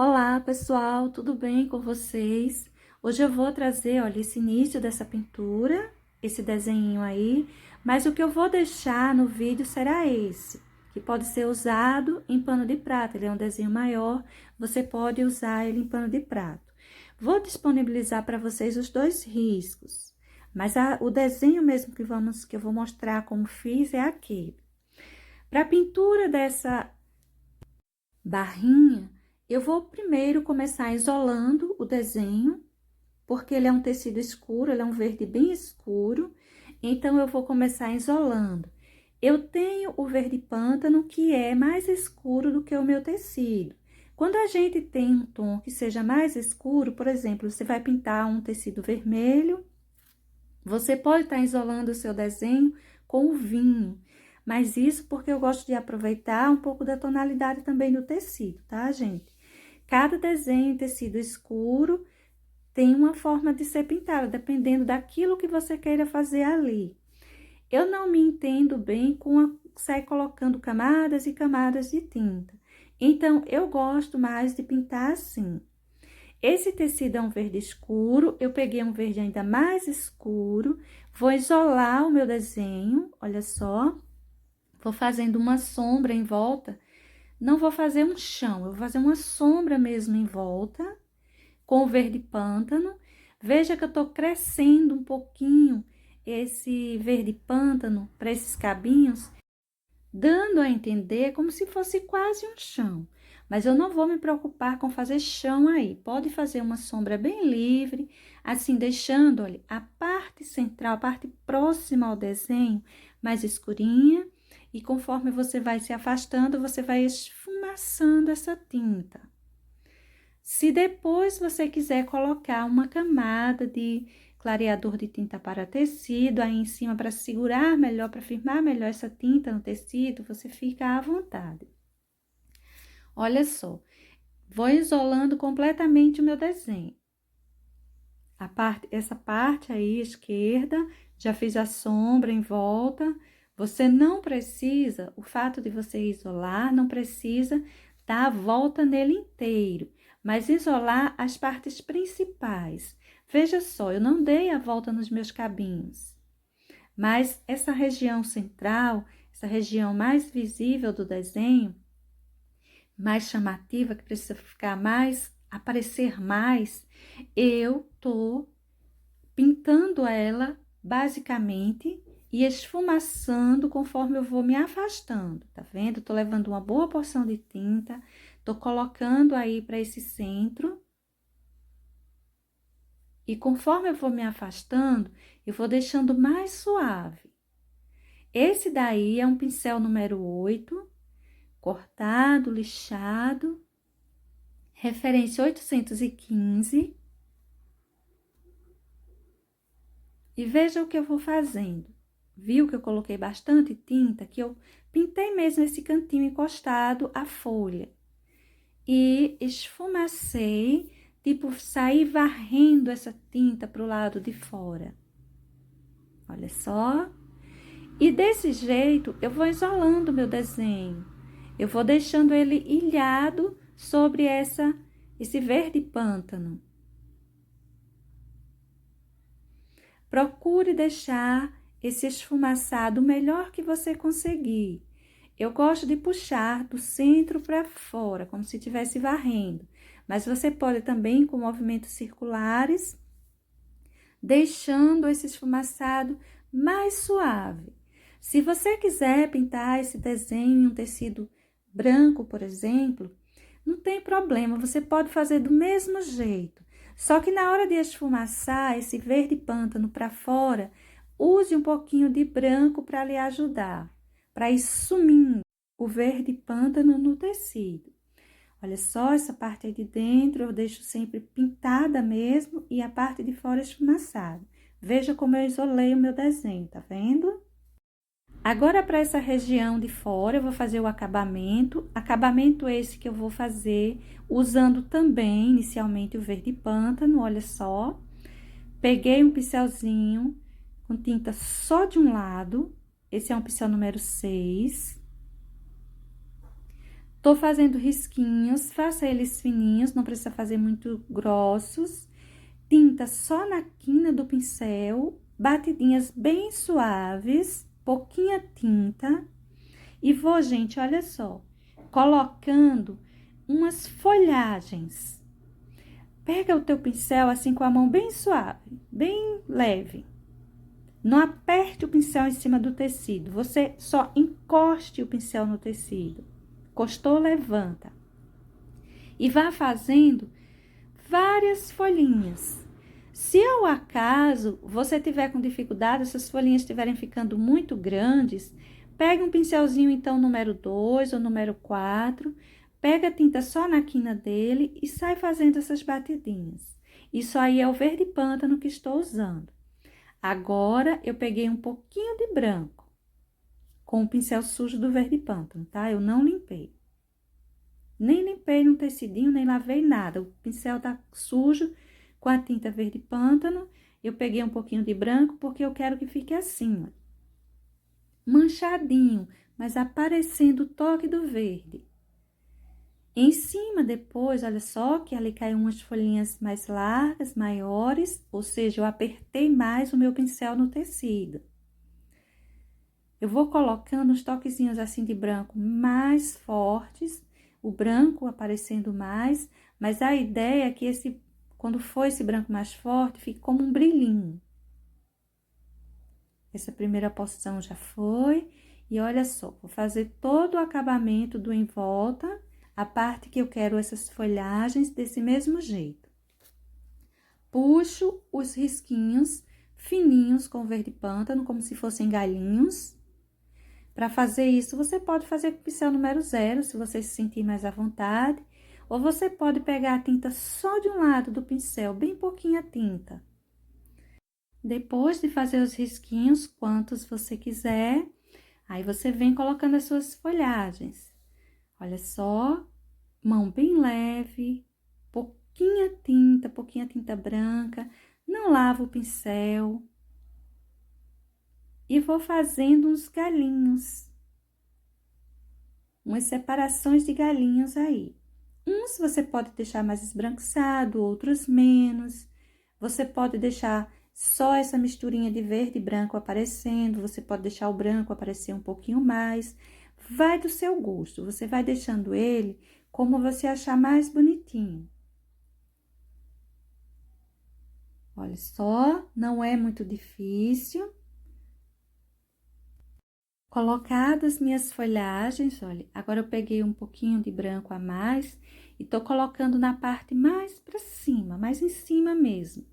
Olá, pessoal, tudo bem com vocês? Hoje eu vou trazer, olha, esse início dessa pintura, esse desenho aí, mas o que eu vou deixar no vídeo será esse, que pode ser usado em pano de prata. Ele é um desenho maior, você pode usar ele em pano de prato. Vou disponibilizar para vocês os dois riscos, mas o desenho mesmo que eu vou mostrar como fiz é aquele. Para a pintura dessa barrinha, eu vou primeiro começar isolando o desenho, porque ele é um tecido escuro, ele é um verde bem escuro, então eu vou começar isolando. Eu tenho o verde pântano, que é mais escuro do que o meu tecido. Quando a gente tem um tom que seja mais escuro, por exemplo, você vai pintar um tecido vermelho, você pode estar isolando o seu desenho com o vinho, mas isso porque eu gosto de aproveitar um pouco da tonalidade também do tecido, tá, gente? Cada desenho em tecido escuro tem uma forma de ser pintado, dependendo daquilo que você queira fazer ali. Eu não me entendo bem com sair colocando camadas e camadas de tinta. Então, eu gosto mais de pintar assim. Esse tecido é um verde escuro, eu peguei um verde ainda mais escuro, vou isolar o meu desenho, olha só, vou fazendo uma sombra em volta, não vou fazer um chão, eu vou fazer uma sombra mesmo em volta, com o verde pântano. Veja que eu tô crescendo um pouquinho esse verde pântano para esses cabinhos, dando a entender como se fosse quase um chão. Mas eu não vou me preocupar com fazer chão aí. Pode fazer uma sombra bem livre, assim, deixando, olha, a parte central, a parte próxima ao desenho, mais escurinha. E conforme você vai se afastando, você vai esfumaçando essa tinta. Se depois você quiser colocar uma camada de clareador de tinta para tecido aí em cima para segurar melhor, para firmar melhor essa tinta no tecido, você fica à vontade. Olha só, vou isolando completamente o meu desenho. Essa parte aí esquerda, já fiz a sombra em volta. Você não precisa, o fato de você isolar, não precisa dar a volta nele inteiro, mas isolar as partes principais. Veja só, eu não dei a volta nos meus cabinhos, mas essa região central, essa região mais visível do desenho, mais chamativa, que precisa ficar mais, aparecer mais, eu tô pintando ela basicamente e esfumaçando conforme eu vou me afastando, tá vendo? Tô levando uma boa porção de tinta, tô colocando aí para esse centro. E conforme eu vou me afastando, eu vou deixando mais suave. Esse daí é um pincel número 8, cortado, lixado, referência 815. E veja o que eu vou fazendo. Viu que eu coloquei bastante tinta, que eu pintei mesmo esse cantinho encostado à folha. E esfumacei, tipo, saí varrendo essa tinta para o lado de fora. Olha só. E desse jeito, eu vou isolando meu desenho. Eu vou deixando ele ilhado sobre esse verde pântano. Procure deixar esse esfumaçado o melhor que você conseguir. Eu gosto de puxar do centro para fora, como se estivesse varrendo. Mas você pode também, com movimentos circulares, deixando esse esfumaçado mais suave. Se você quiser pintar esse desenho em um tecido branco, por exemplo, não tem problema, você pode fazer do mesmo jeito. Só que na hora de esfumaçar esse verde pântano para fora, use um pouquinho de branco para lhe ajudar, para ir sumindo o verde pântano no tecido. Olha só, essa parte aí de dentro eu deixo sempre pintada mesmo e a parte de fora esfumaçada. Veja como eu isolei o meu desenho, tá vendo? Agora, para essa região de fora, eu vou fazer o acabamento esse que eu vou fazer usando também, inicialmente, o verde pântano, olha só. Peguei um pincelzinho com tinta só de um lado, esse é um pincel número 6. Tô fazendo risquinhos, faça eles fininhos, não precisa fazer muito grossos. Tinta só na quina do pincel, batidinhas bem suaves, pouquinha tinta. E vou, gente, olha só, colocando umas folhagens. Pega o teu pincel assim com a mão bem suave, bem leve. Não aperte o pincel em cima do tecido, você só encoste o pincel no tecido. Encostou, levanta. E vá fazendo várias folhinhas. Se ao acaso você tiver com dificuldade, essas folhinhas estiverem ficando muito grandes, pega um pincelzinho, então, número 2 ou número 4, pega a tinta só na quina dele e sai fazendo essas batidinhas. Isso aí é o verde pântano que estou usando. Agora, eu peguei um pouquinho de branco com o pincel sujo do verde pântano, tá? Eu não limpei. Nem limpei no tecidinho, nem lavei nada. O pincel tá sujo com a tinta verde pântano. Eu peguei um pouquinho de branco porque eu quero que fique assim, ó. Manchadinho, mas aparecendo o toque do verde. Em cima, depois, olha só que ali caiu umas folhinhas mais largas, maiores, ou seja, eu apertei mais o meu pincel no tecido. Eu vou colocando uns toquezinhos assim de branco mais fortes, o branco aparecendo mais, mas a ideia é que quando for esse branco mais forte, fique como um brilhinho. Essa primeira porção já foi, e olha só, vou fazer todo o acabamento do em volta, a parte que eu quero essas folhagens desse mesmo jeito. Puxo os risquinhos fininhos com verde pântano, como se fossem galinhos. Para fazer isso, você pode fazer com pincel número 0, se você se sentir mais à vontade. Ou você pode pegar a tinta só de um lado do pincel, bem pouquinha tinta. Depois de fazer os risquinhos, quantos você quiser, aí você vem colocando as suas folhagens. Olha só, mão bem leve, pouquinha tinta branca, não lava o pincel. E vou fazendo uns galinhos. Umas separações de galinhos aí. Uns você pode deixar mais esbranquiçado, outros menos. Você pode deixar só essa misturinha de verde e branco aparecendo, você pode deixar o branco aparecer um pouquinho mais. Vai do seu gosto, você vai deixando ele como você achar mais bonitinho. Olha só, não é muito difícil. Colocadas minhas folhagens, olha, agora eu peguei um pouquinho de branco a mais e tô colocando na parte mais pra cima, mais em cima mesmo.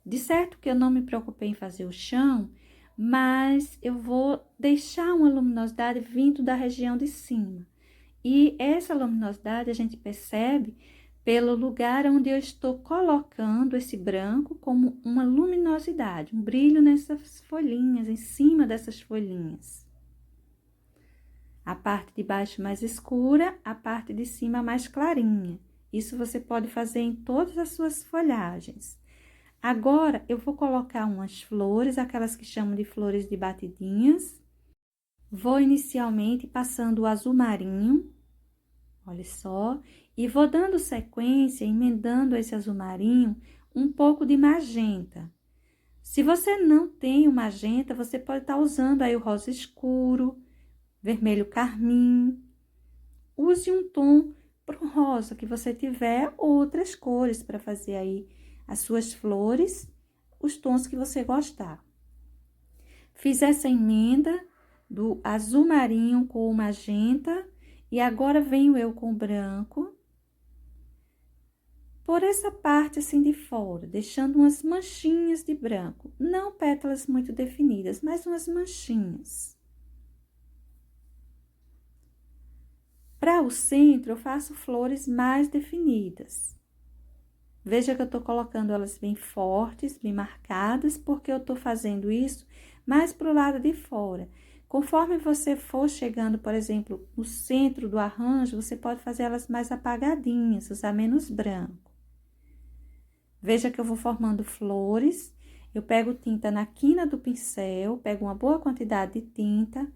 De certo que eu não me preocupei em fazer o chão, mas eu vou deixar uma luminosidade vindo da região de cima. E essa luminosidade a gente percebe pelo lugar onde eu estou colocando esse branco como uma luminosidade, um brilho nessas folhinhas, em cima dessas folhinhas. A parte de baixo mais escura, a parte de cima mais clarinha. Isso você pode fazer em todas as suas folhagens. Agora, eu vou colocar umas flores, aquelas que chamam de flores de batidinhas. Vou inicialmente passando o azul marinho, olha só, e vou dando sequência, emendando esse azul marinho, um pouco de magenta. Se você não tem o magenta, você pode estar usando aí o rosa escuro, vermelho carmim. Use um tom pro rosa que você tiver, outras cores para fazer aí as suas flores, os tons que você gostar. Fiz essa emenda do azul marinho com o magenta e agora venho eu com o branco por essa parte assim de fora, deixando umas manchinhas de branco, não pétalas muito definidas, mas umas manchinhas. Para o centro, eu faço flores mais definidas. Veja que eu tô colocando elas bem fortes, bem marcadas, porque eu tô fazendo isso mais pro lado de fora. Conforme você for chegando, por exemplo, no centro do arranjo, você pode fazer elas mais apagadinhas, usar menos branco. Veja que eu vou formando flores, eu pego tinta na quina do pincel, pego uma boa quantidade de tinta,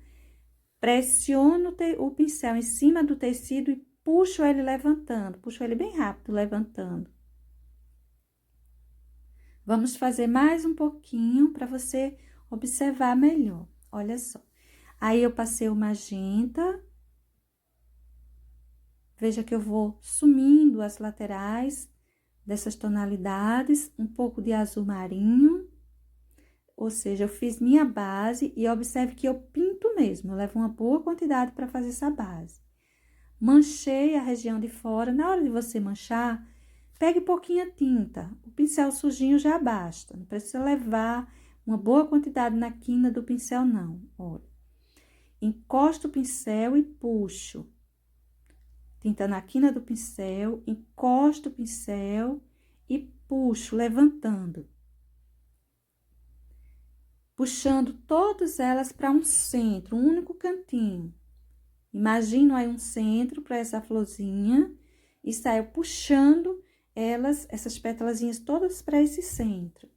pressiono o pincel em cima do tecido e puxo ele levantando, puxo ele bem rápido, levantando. Vamos fazer mais um pouquinho para você observar melhor. Olha só. Aí, eu passei o magenta. Veja que eu vou sumindo as laterais dessas tonalidades, um pouco de azul marinho. Ou seja, eu fiz minha base e observe que eu pinto mesmo. Eu levo uma boa quantidade para fazer essa base. Manchei a região de fora. Na hora de você manchar, pegue pouquinha tinta. O pincel sujinho já basta. Não precisa levar uma boa quantidade na quina do pincel, não. Olha. Encosto o pincel e puxo. Tinta na quina do pincel, encosto o pincel e puxo, levantando. Puxando todas elas para um centro, um único cantinho. Imagino aí um centro para essa florzinha e saio puxando elas, essas pétalazinhas todas para esse centro.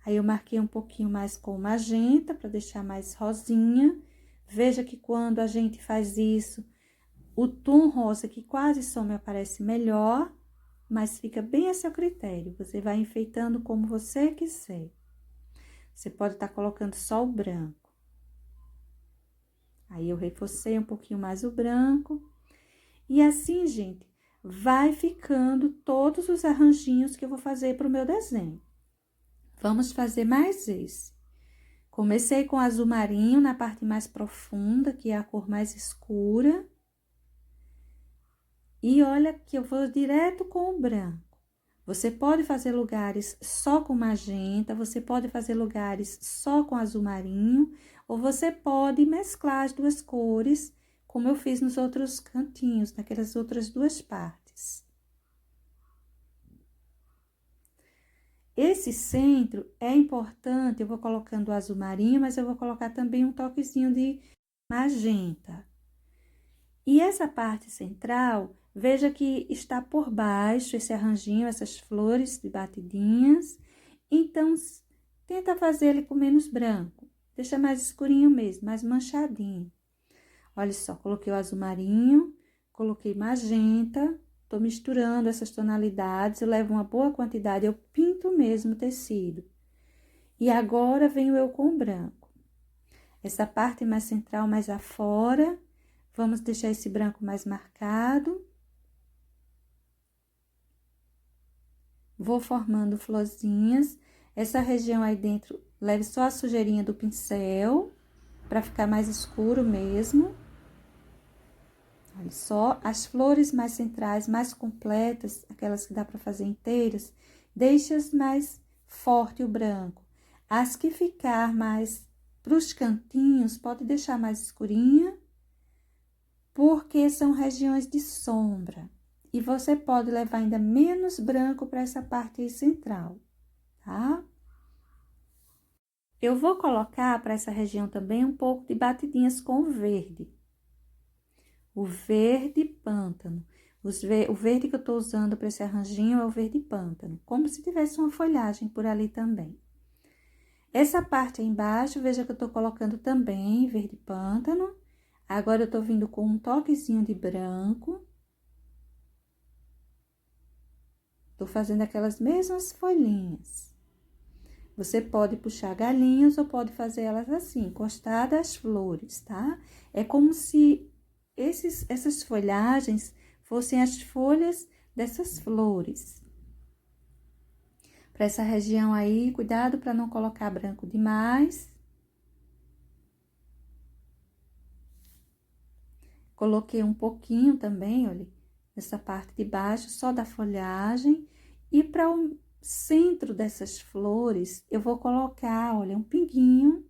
Aí, eu marquei um pouquinho mais com magenta para deixar mais rosinha. Veja que quando a gente faz isso, o tom rosa que quase some aparece melhor, mas fica bem a seu critério. Você vai enfeitando como você quiser. Você pode estar colocando só o branco. Aí, eu reforcei um pouquinho mais o branco. E assim, gente, vai ficando todos os arranjinhos que eu vou fazer para o meu desenho. Vamos fazer mais esse. Comecei com azul marinho na parte mais profunda, que é a cor mais escura. E olha que eu vou direto com o branco. Você pode fazer lugares só com magenta, você pode fazer lugares só com azul marinho, ou você pode mesclar as duas cores, como eu fiz nos outros cantinhos, naquelas outras duas partes. Esse centro é importante, eu vou colocando o azul marinho, mas eu vou colocar também um toquezinho de magenta. E essa parte central, veja que está por baixo esse arranjinho, essas flores de batidinhas. Então, tenta fazer ele com menos branco. Deixa mais escurinho mesmo, mais manchadinho. Olha só, coloquei o azul marinho, coloquei magenta. Tô misturando essas tonalidades, eu levo uma boa quantidade, eu pinto mesmo o tecido. E agora, venho eu com o branco. Essa parte mais central, mais afora. Vamos deixar esse branco mais marcado. Vou formando florzinhas. Essa região aí dentro, leve só a sujeirinha do pincel, para ficar mais escuro mesmo. Olha só, as flores mais centrais, mais completas, aquelas que dá para fazer inteiras, deixa-as mais forte o branco. As que ficar mais para os cantinhos, pode deixar mais escurinha, porque são regiões de sombra. E você pode levar ainda menos branco para essa parte aí central, tá? Eu vou colocar para essa região também um pouco de batidinhas com o verde. O verde pântano. O verde que eu tô usando para esse arranjinho é o verde pântano, como se tivesse uma folhagem por ali também. Essa parte aí embaixo, veja que eu tô colocando também verde pântano. Agora, eu tô vindo com um toquezinho de branco. Tô fazendo aquelas mesmas folhinhas. Você pode puxar galinhas ou pode fazer elas assim, encostadas às flores, tá? É como se essas folhagens fossem as folhas dessas flores. Para essa região aí, cuidado para não colocar branco demais. Coloquei um pouquinho também, olha, nessa parte de baixo, só da folhagem. E para o centro dessas flores, eu vou colocar, olha, um pinguinho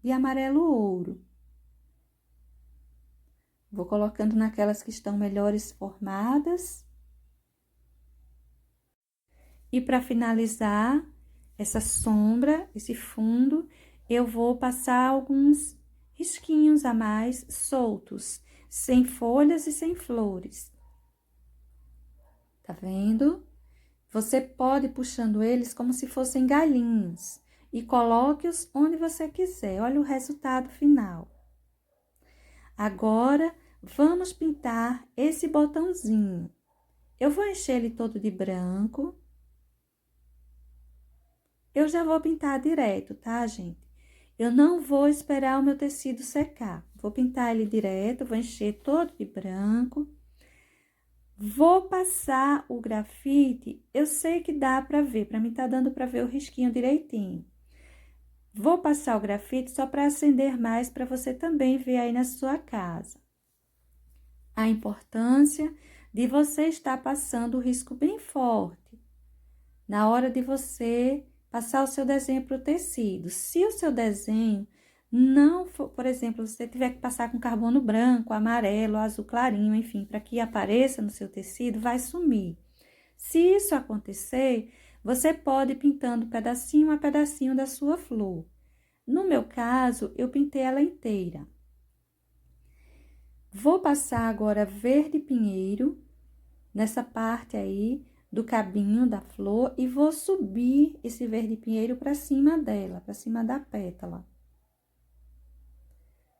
de amarelo ouro. Vou colocando naquelas que estão melhores formadas. E para finalizar essa sombra, esse fundo, eu vou passar alguns risquinhos a mais soltos, sem folhas e sem flores. Tá vendo? Você pode ir puxando eles como se fossem galinhos e coloque-os onde você quiser. Olha o resultado final. Agora, vamos pintar esse botãozinho. Eu vou encher ele todo de branco. Eu já vou pintar direto, tá, gente? Eu não vou esperar o meu tecido secar. Vou pintar ele direto, vou encher todo de branco. Vou passar o grafite, eu sei que dá pra ver, pra mim tá dando pra ver o risquinho direitinho. Vou passar o grafite só para acender mais, para você também ver aí na sua casa. A importância de você estar passando o risco bem forte, na hora de você passar o seu desenho para o tecido. Se o seu desenho não for, por exemplo, você tiver que passar com carbono branco, amarelo, azul clarinho, enfim, para que apareça no seu tecido, vai sumir. Se isso acontecer, você pode ir pintando pedacinho a pedacinho da sua flor. No meu caso, eu pintei ela inteira. Vou passar agora verde pinheiro nessa parte aí do cabinho da flor e vou subir esse verde pinheiro para cima dela, para cima da pétala.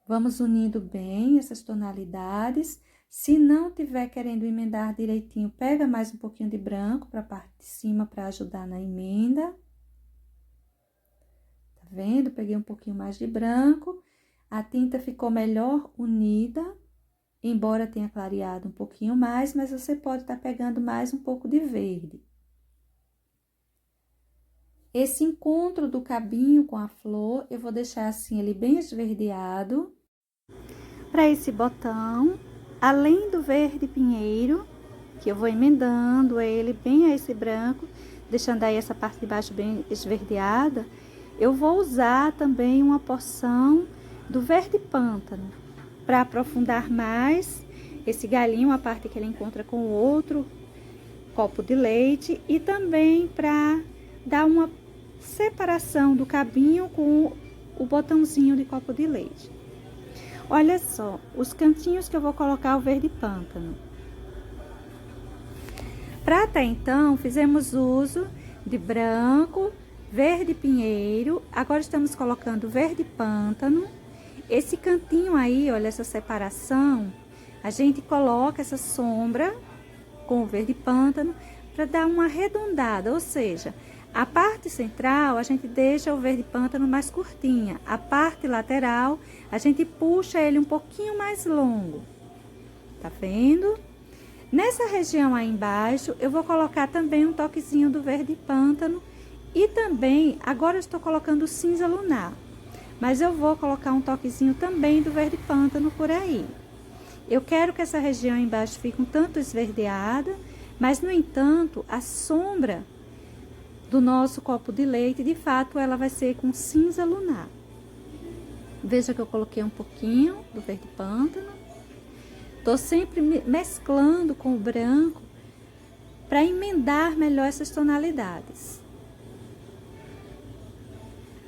Vamos unindo bem essas tonalidades. Se não tiver querendo emendar direitinho, pega mais um pouquinho de branco para a parte de cima para ajudar na emenda. Tá vendo? Peguei um pouquinho mais de branco. A tinta ficou melhor unida, embora tenha clareado um pouquinho mais, mas você pode estar pegando mais um pouco de verde. Esse encontro do cabinho com a flor, eu vou deixar assim ele bem esverdeado. Para esse botão, além do verde pinheiro, que eu vou emendando ele bem a esse branco, deixando aí essa parte de baixo bem esverdeada, eu vou usar também uma porção do verde pântano, para aprofundar mais esse galinho, a parte que ele encontra com o outro copo de leite, e também para dar uma separação do cabinho com o botãozinho de copo de leite. Olha só, os cantinhos que eu vou colocar o verde pântano. Para até então, fizemos uso de branco, verde pinheiro, agora estamos colocando verde pântano. Esse cantinho aí, olha essa separação, a gente coloca essa sombra com o verde pântano para dar uma arredondada, ou seja, a parte central a gente deixa o verde pântano mais curtinha, a parte lateral a gente puxa ele um pouquinho mais longo, tá vendo? Nessa região aí embaixo eu vou colocar também um toquezinho do verde pântano e também, agora eu estou colocando cinza lunar, mas eu vou colocar um toquezinho também do verde pântano por aí. Eu quero que essa região embaixo fique um tanto esverdeada, mas no entanto a sombra do nosso copo de leite, de fato, ela vai ser com cinza lunar. Veja que eu coloquei um pouquinho do verde pântano. Tô sempre mesclando com o branco para emendar melhor essas tonalidades.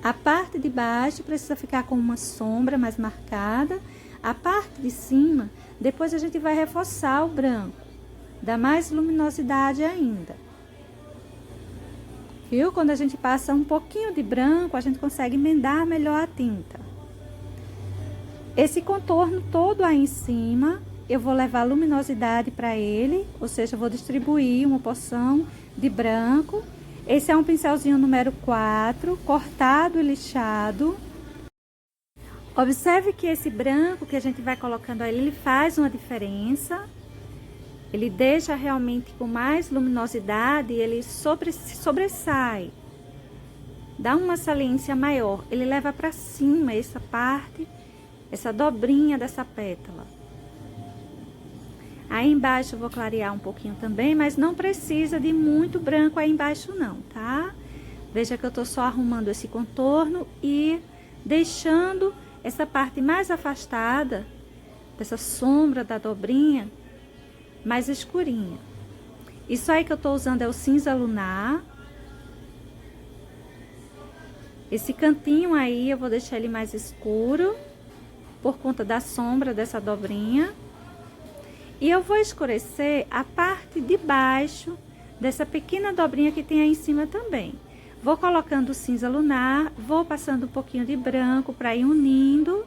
A parte de baixo precisa ficar com uma sombra mais marcada. A parte de cima, depois a gente vai reforçar o branco, dá mais luminosidade ainda. Viu? Quando a gente passa um pouquinho de branco, a gente consegue emendar melhor a tinta. Esse contorno todo aí em cima, eu vou levar luminosidade para ele, ou seja, eu vou distribuir uma porção de branco. Esse é um pincelzinho número 4, cortado e lixado. Observe que esse branco que a gente vai colocando aí, ele faz uma diferença. Ele deixa realmente com mais luminosidade, ele sobressai, dá uma saliência maior, ele leva para cima essa parte, essa dobrinha dessa pétala. Aí embaixo eu vou clarear um pouquinho também, mas não precisa de muito branco aí embaixo não, tá? Veja que eu tô só arrumando esse contorno e deixando essa parte mais afastada, dessa sombra da dobrinha, mais escurinha. Isso aí que eu tô usando é o cinza lunar. Esse cantinho aí eu vou deixar ele mais escuro, por conta da sombra dessa dobrinha. E eu vou escurecer a parte de baixo dessa pequena dobrinha que tem aí em cima também. Vou colocando o cinza lunar, vou passando um pouquinho de branco para ir unindo.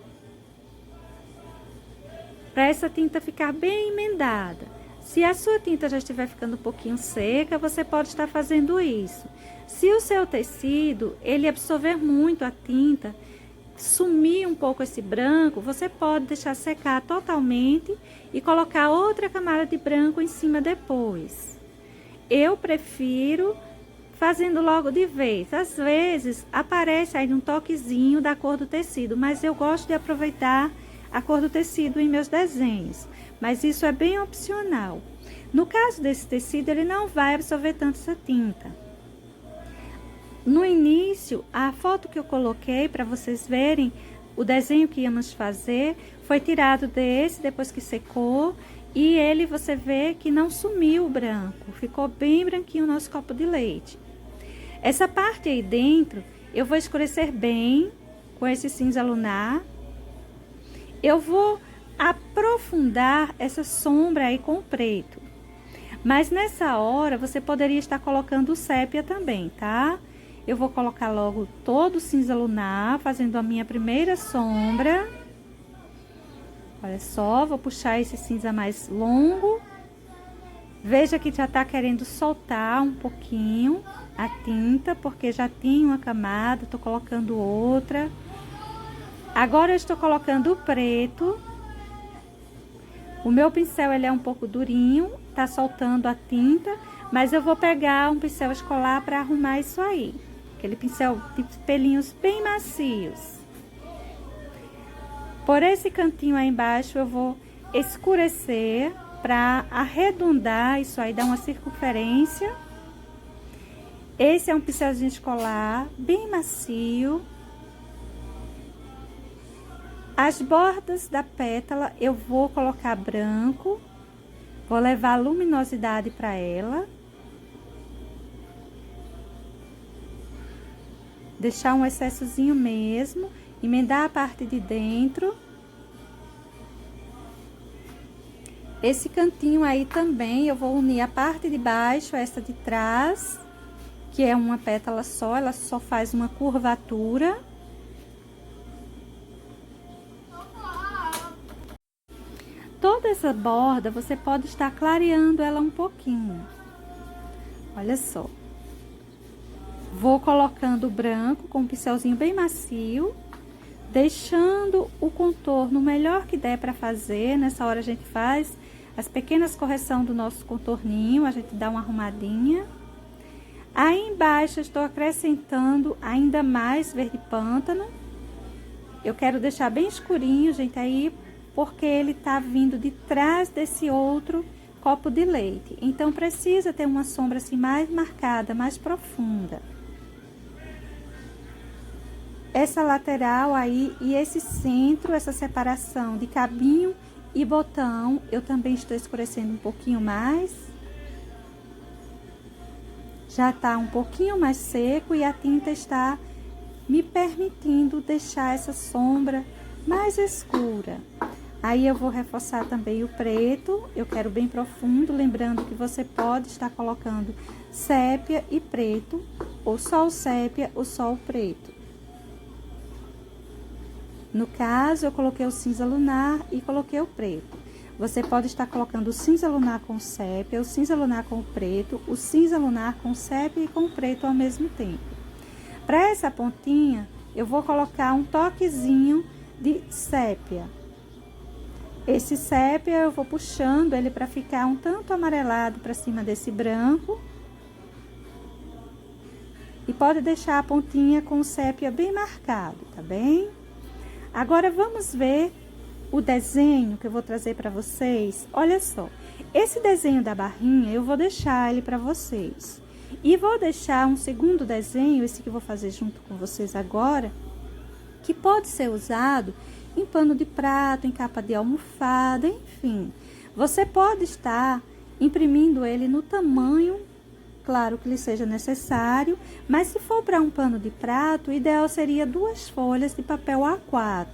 para essa tinta ficar bem emendada. Se a sua tinta já estiver ficando um pouquinho seca, você pode estar fazendo isso. Se o seu tecido, ele absorver muito a tinta, sumir um pouco esse branco, você pode deixar secar totalmente e colocar outra camada de branco em cima depois. Eu prefiro fazendo logo de vez. Às vezes aparece aí um toquezinho da cor do tecido, mas eu gosto de aproveitar a cor do tecido em meus desenhos, mas isso é bem opcional. No caso desse tecido, ele não vai absorver tanto essa tinta. No início, a foto que eu coloquei para vocês verem o desenho que íamos fazer foi tirado desse depois que secou, e ele você vê que não sumiu o branco, ficou bem branquinho o nosso copo de leite. Essa parte aí dentro eu vou escurecer bem com esse cinza lunar. Eu vou aprofundar essa sombra aí com o preto, mas nessa hora você poderia estar colocando o sépia também, tá? Eu vou colocar logo todo o cinza lunar, fazendo a minha primeira sombra. Olha só, vou puxar esse cinza mais longo. Veja que já tá querendo soltar um pouquinho a tinta, porque já tinha uma camada, tô colocando outra. Agora eu estou colocando o preto. O meu pincel, ele é um pouco durinho, tá soltando a tinta, mas eu vou pegar um pincel escolar para arrumar isso aí. Aquele pincel de pelinhos bem macios. Por esse cantinho aí embaixo eu vou escurecer para arredondar isso aí, dar uma circunferência. Esse é um pincelzinho escolar bem macio. As bordas da pétala eu vou colocar branco, vou levar luminosidade para ela. Deixar um excessozinho mesmo, emendar a parte de dentro. Esse cantinho aí também eu vou unir a parte de baixo a essa de trás, que é uma pétala só, ela só faz uma curvatura. Toda essa borda você pode estar clareando ela um pouquinho. Olha só. Vou colocando o branco com um pincelzinho bem macio, deixando o contorno o melhor que der para fazer. Nessa hora a gente faz as pequenas correções do nosso contorninho, a gente dá uma arrumadinha. Aí embaixo eu estou acrescentando ainda mais verde pântano. Eu quero deixar bem escurinho, gente, aí, porque ele tá vindo de trás desse outro copo de leite. Então precisa ter uma sombra assim mais marcada, mais profunda. Essa lateral aí e esse centro, essa separação de cabinho e botão, eu também estou escurecendo um pouquinho mais. Já tá um pouquinho mais seco e a tinta está me permitindo deixar essa sombra mais escura. Aí eu vou reforçar também o preto, eu quero bem profundo, lembrando que você pode estar colocando sépia e preto, ou só o sépia ou só o preto. No caso, eu coloquei o cinza lunar e coloquei o preto. Você pode estar colocando o cinza lunar com sépia, o cinza lunar com o preto, o cinza lunar com sépia e com o preto ao mesmo tempo. Para essa pontinha, eu vou colocar um toquezinho de sépia. Esse sépia eu vou puxando ele para ficar um tanto amarelado para cima desse branco. E pode deixar a pontinha com o sépia bem marcado, tá bem? Agora vamos ver o desenho que eu vou trazer para vocês. Olha só, esse desenho da barrinha eu vou deixar ele para vocês. E vou deixar um segundo desenho, esse que eu vou fazer junto com vocês agora, que pode ser usado em pano de prato, em capa de almofada, enfim. Você pode estar imprimindo ele no tamanho, claro que lhe seja necessário, mas se for para um pano de prato, o ideal seria 2 folhas de papel A4.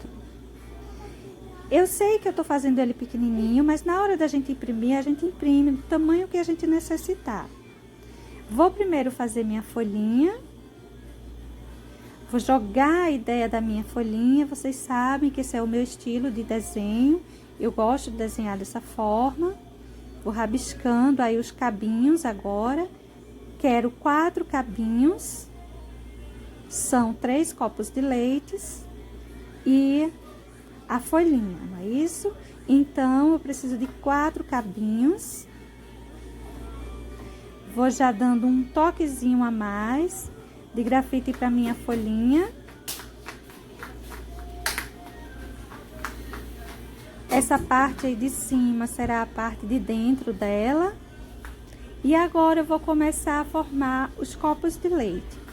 Eu sei que eu tô fazendo ele pequenininho, mas na hora da gente imprimir, a gente imprime do tamanho que a gente necessitar. Vou primeiro fazer minha folhinha. Vou jogar a ideia da minha folhinha, vocês sabem que esse é o meu estilo de desenho. Eu gosto de desenhar dessa forma. Vou rabiscando aí os cabinhos agora. Quero 4 cabinhos. São 3 copos de leite e a folhinha, não é isso? Então, eu preciso de 4 cabinhos. Vou já dando um toquezinho a mais de grafite para minha folhinha. Essa parte aí de cima será a parte de dentro dela. E agora eu vou começar a formar os copos de leite.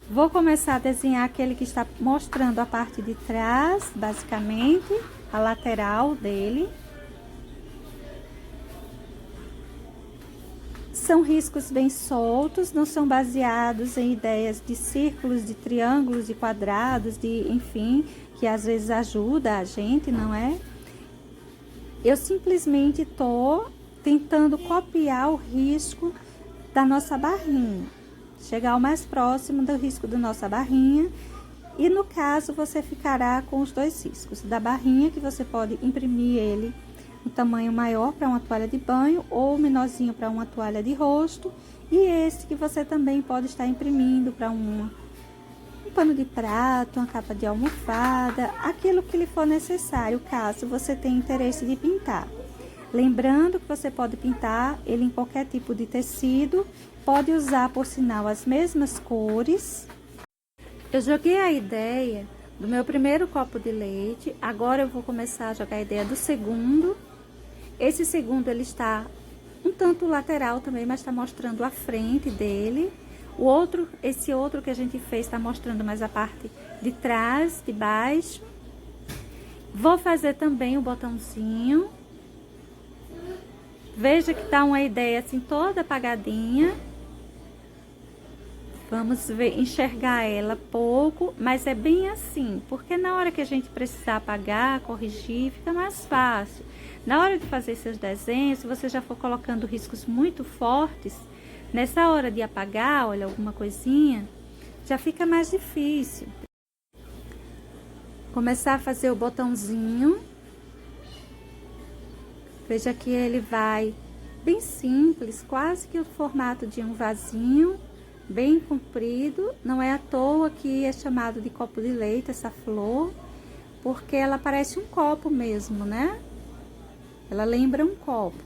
Vou começar a desenhar aquele que está mostrando a parte de trás, basicamente, a lateral dele. São riscos bem soltos, não são baseados em ideias de círculos, de triângulos, de quadrados, enfim, que às vezes ajuda a gente, não é? Eu simplesmente tô tentando copiar o risco da nossa barrinha, chegar o mais próximo do risco da nossa barrinha. E no caso, você ficará com os 2 riscos da barrinha, que você pode imprimir ele um tamanho maior para uma toalha de banho ou menorzinho para uma toalha de rosto, e esse que você também pode estar imprimindo para um pano de prato, uma capa de almofada, aquilo que lhe for necessário, caso você tenha interesse de pintar. Lembrando que você pode pintar ele em qualquer tipo de tecido, pode usar, por sinal, as mesmas cores. Eu joguei a ideia do meu primeiro copo de leite, agora eu vou começar a jogar a ideia do segundo. Esse segundo, ele está um tanto lateral também, mas está mostrando a frente dele. Esse outro que a gente fez está mostrando mais a parte de trás, de baixo. Vou fazer também o botãozinho. Veja que tá uma ideia assim toda apagadinha. Vamos ver, enxergar ela pouco, mas é bem assim, porque na hora que a gente precisar apagar, corrigir, fica mais fácil. Na hora de fazer seus desenhos, se você já for colocando riscos muito fortes, nessa hora de apagar, olha, alguma coisinha, já fica mais difícil. Começar a fazer o botãozinho. Veja que ele vai bem simples, quase que o formato de um vasinho, bem comprido. Não é à toa que é chamado de copo de leite essa flor, porque ela parece um copo mesmo, né? Ela lembra um copo.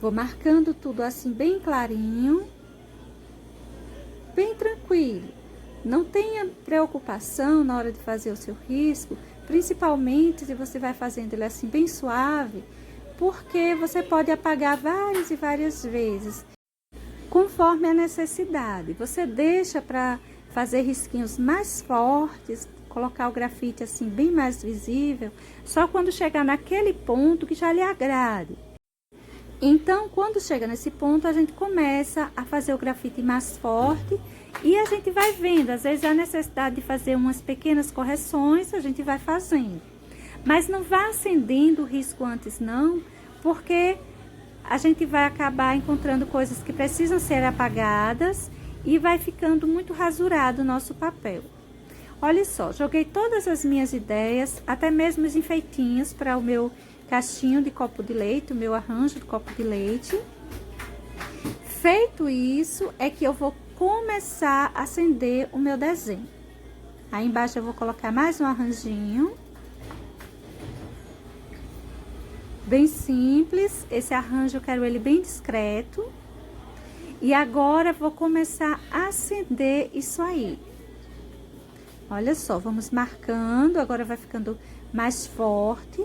Vou marcando tudo assim bem clarinho, bem tranquilo. Não tenha preocupação na hora de fazer o seu risco, principalmente se você vai fazendo ele assim bem suave, porque você pode apagar várias e várias vezes, conforme a necessidade. Você deixa para fazer risquinhos mais fortes, colocar o grafite assim bem mais visível, só quando chegar naquele ponto que já lhe agrade. Então, quando chega nesse ponto, a gente começa a fazer o grafite mais forte e a gente vai vendo, às vezes, a necessidade de fazer umas pequenas correções, a gente vai fazendo. Mas não vá acendendo o risco antes, não, porque a gente vai acabar encontrando coisas que precisam ser apagadas e vai ficando muito rasurado o nosso papel. Olha só, joguei todas as minhas ideias, até mesmo os enfeitinhos para o meu cachinho de copo de leite, o meu arranjo de copo de leite. Feito isso, é que eu vou começar a acender o meu desenho. Aí embaixo eu vou colocar mais um arranjinho. Bem simples, esse arranjo eu quero ele bem discreto. E agora vou começar a acender isso aí. Olha só, vamos marcando, agora vai ficando mais forte.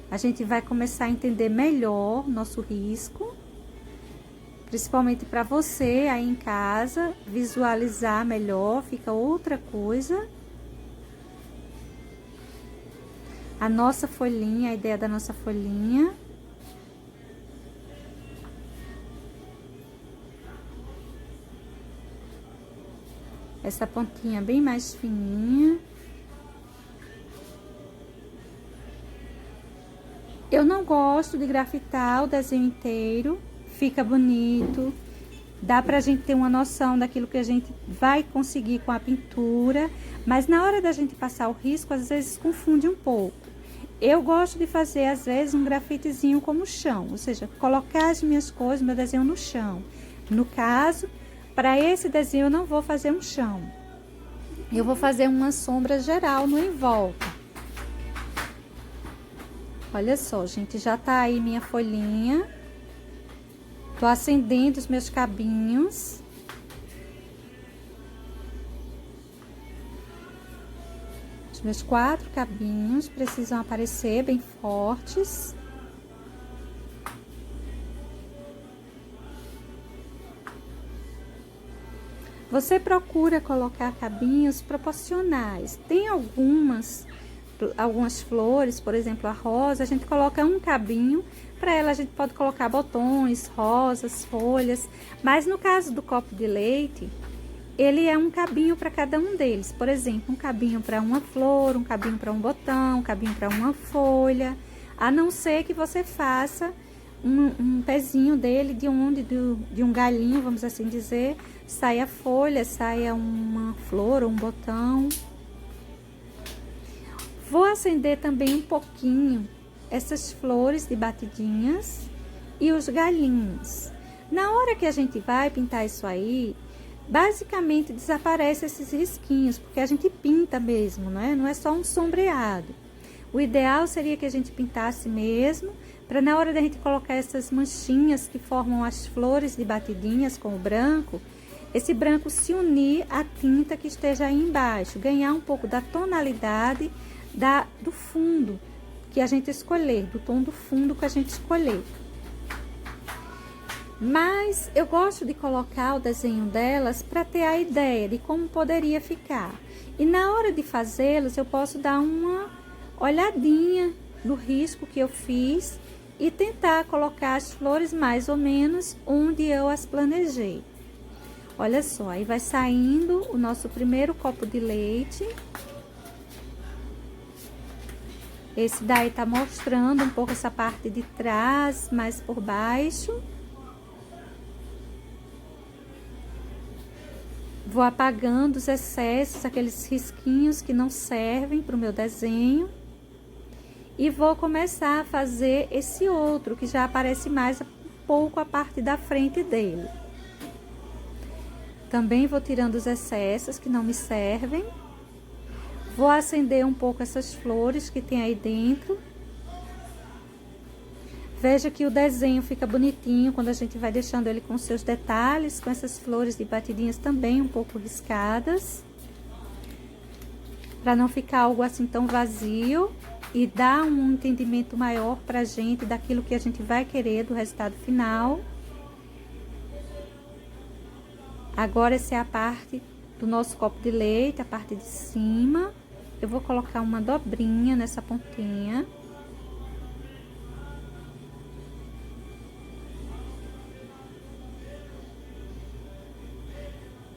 A gente vai começar a entender melhor o nosso risco, principalmente para você aí em casa, visualizar melhor, fica outra coisa. A nossa folhinha, a ideia da nossa folhinha. Essa pontinha bem mais fininha. Eu não gosto de grafitar o desenho inteiro, fica bonito, Dá pra gente ter uma noção daquilo que a gente vai conseguir com a pintura, mas na hora da gente passar o risco, às vezes confunde um pouco. Eu gosto de fazer, às vezes, um grafitezinho como chão, ou seja, colocar as minhas cores, meu desenho no chão. No caso, para esse desenho eu não vou fazer um chão. Eu vou fazer uma sombra geral no em volta. Olha só, gente, já tá aí minha folhinha. Tô acendendo os meus cabinhos. Os meus 4 cabinhos precisam aparecer bem fortes. Você procura colocar cabinhos proporcionais. Tem algumas flores, por exemplo, a rosa, a gente coloca um cabinho, para ela a gente pode colocar botões, rosas, folhas, mas no caso do copo de leite, ele é um cabinho para cada um deles. Por exemplo, um cabinho para uma flor, um cabinho para um botão, um cabinho para uma folha, a não ser que você faça um pezinho dele de um galinho, vamos assim dizer, saia folha, saia uma flor ou um botão. Vou acender também um pouquinho essas flores de batidinhas e os galinhos. Na hora que a gente vai pintar isso aí, basicamente desaparece esses risquinhos, porque a gente pinta mesmo, né? Não é só um sombreado. O ideal seria que a gente pintasse mesmo, para na hora da gente colocar essas manchinhas que formam as flores de batidinhas com o branco, esse branco se unir à tinta que esteja aí embaixo, ganhar um pouco da tonalidade do fundo que a gente escolher, do tom do fundo que a gente escolher. Mas eu gosto de colocar o desenho delas para ter a ideia de como poderia ficar. E na hora de fazê-los, eu posso dar uma olhadinha no risco que eu fiz e tentar colocar as flores mais ou menos onde eu as planejei. Olha só, aí vai saindo o nosso primeiro copo de leite. Esse daí tá mostrando um pouco essa parte de trás, mais por baixo. Vou apagando os excessos, aqueles risquinhos que não servem para o meu desenho. E vou começar a fazer esse outro, que já aparece mais um pouco a parte da frente dele. Também vou tirando os excessos que não me servem. Vou acender um pouco essas flores que tem aí dentro. Veja que o desenho fica bonitinho quando a gente vai deixando ele com seus detalhes, com essas flores de batidinhas também um pouco riscadas. Para não ficar algo assim tão vazio e dar um entendimento maior pra gente daquilo que a gente vai querer do resultado final. Agora essa é a parte do nosso copo de leite, a parte de cima. Eu vou colocar uma dobrinha nessa pontinha.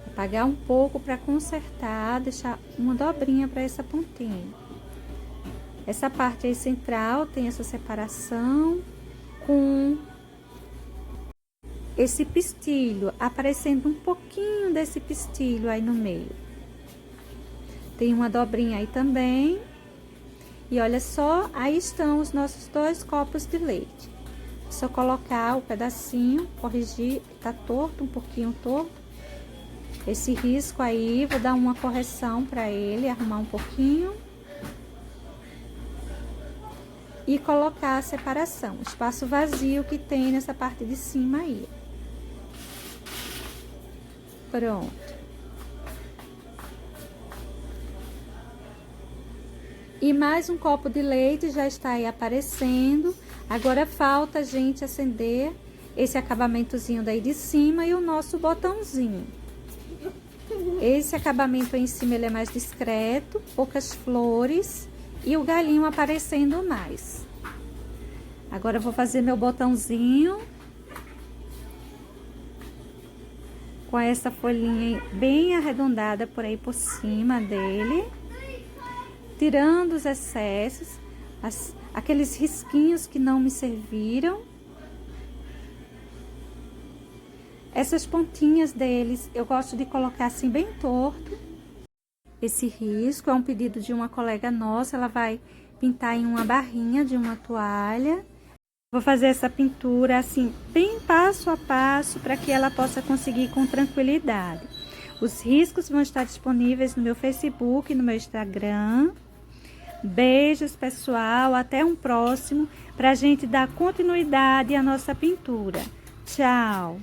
Apagar um pouco para consertar, deixar uma dobrinha para essa pontinha. Essa parte aí central tem essa separação com esse pistilho, aparecendo um pouquinho desse pistilho aí no meio. Tem uma dobrinha aí também. E olha só, aí estão os nossos 2 copos de leite. Só colocar o pedacinho, corrigir, tá torto, um pouquinho torto. Esse risco aí, vou dar uma correção para ele, arrumar um pouquinho. E colocar a separação, o espaço vazio que tem nessa parte de cima aí. Pronto. E mais um copo de leite já está aí aparecendo. Agora falta a gente acender esse acabamentozinho daí de cima e o nosso botãozinho. Esse acabamento aí em cima ele é mais discreto, poucas flores e o galinho aparecendo mais. Agora eu vou fazer meu botãozinho com essa folhinha bem arredondada por aí por cima dele, tirando os excessos, aqueles risquinhos que não me serviram. Essas pontinhas deles, eu gosto de colocar assim bem torto. Esse risco é um pedido de uma colega nossa, ela vai pintar em uma barrinha de uma toalha. Vou fazer essa pintura assim, bem passo a passo, para que ela possa conseguir com tranquilidade. Os riscos vão estar disponíveis no meu Facebook e no meu Instagram. Beijos, pessoal, até um próximo, para a gente dar continuidade à nossa pintura. Tchau!